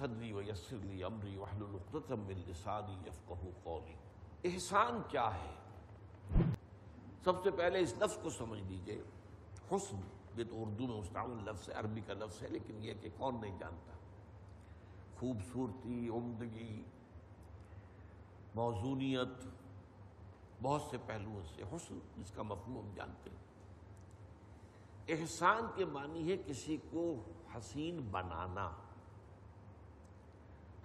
صدری ویسر لی امری واحلل عقدۃ من لسانی یفقہوا قولی۔ احسان کیا ہے؟ سب سے پہلے اس لفظ کو سمجھ لیجئے۔ حسن یہ تو اردو میں مستعمل لفظ ہے، عربی کا لفظ ہے، لیکن یہ کہ کون نہیں جانتا۔ خوبصورتی، عمدگی، موزونیت، بہت سے پہلوؤں سے حسن جس کا مفہوم ہم جانتے ہیں۔ احسان کے معنی ہے کسی کو حسین بنانا۔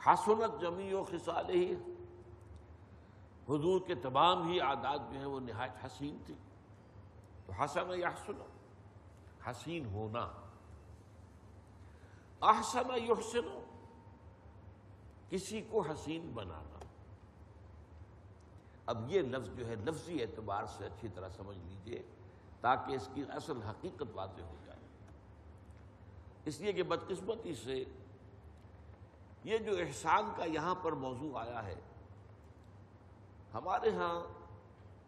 حسنت جمیع خصالہ، حضور کے تمام ہی عادات جو ہیں وہ نہایت حسین تھی۔ تو حسن یحسن، حسین ہونا۔ احسن یحسن، کسی کو حسین بنانا۔ اب یہ لفظ جو ہے لفظی اعتبار سے اچھی طرح سمجھ لیجئے تاکہ اس کی اصل حقیقت واضح ہو جائے۔ اس لیے کہ بدقسمتی سے یہ جو احسان کا یہاں پر موضوع آیا ہے، ہمارے ہاں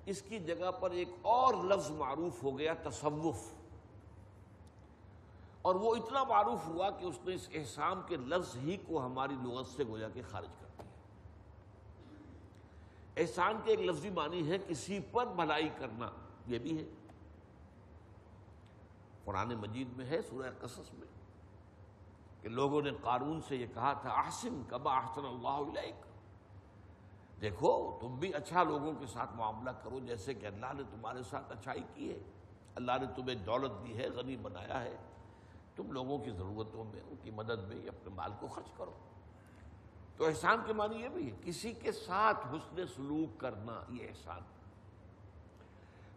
اس کی جگہ پر ایک اور لفظ معروف ہو گیا، تصوف۔ اور وہ اتنا معروف ہوا کہ اس نے اس احسان کے لفظ ہی کو ہماری لغت سے گویا کہ خارج کر دیا۔ احسان کے ایک لفظی معنی ہے کسی پر بھلائی کرنا، یہ بھی ہے۔ قرآن مجید میں ہے سورہ قصص میں کہ لوگوں نے قارون سے یہ کہا تھا، احسن کما احسن اللہ الیک، دیکھو تم بھی اچھا لوگوں کے ساتھ معاملہ کرو جیسے کہ اللہ نے تمہارے ساتھ اچھائی کی ہے۔ اللہ نے تمہیں دولت دی ہے، غنی بنایا ہے، تم لوگوں کی ضرورتوں میں، ان کی مدد میں اپنے مال کو خرچ کرو۔ تو احسان کے معنی یہ بھی ہے کسی کے ساتھ حسن سلوک کرنا، یہ احسان۔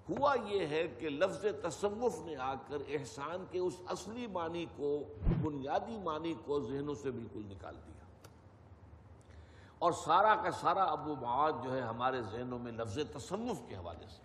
ہوا یہ ہے کہ لفظ تصوف نے آ کر احسان کے اس اصلی معنی کو، بنیادی معنی کو ذہنوں سے بالکل نکال دیا، اور سارا کا سارا اب وہ مواد جو ہے ہمارے ذہنوں میں لفظ تصوف کے حوالے سے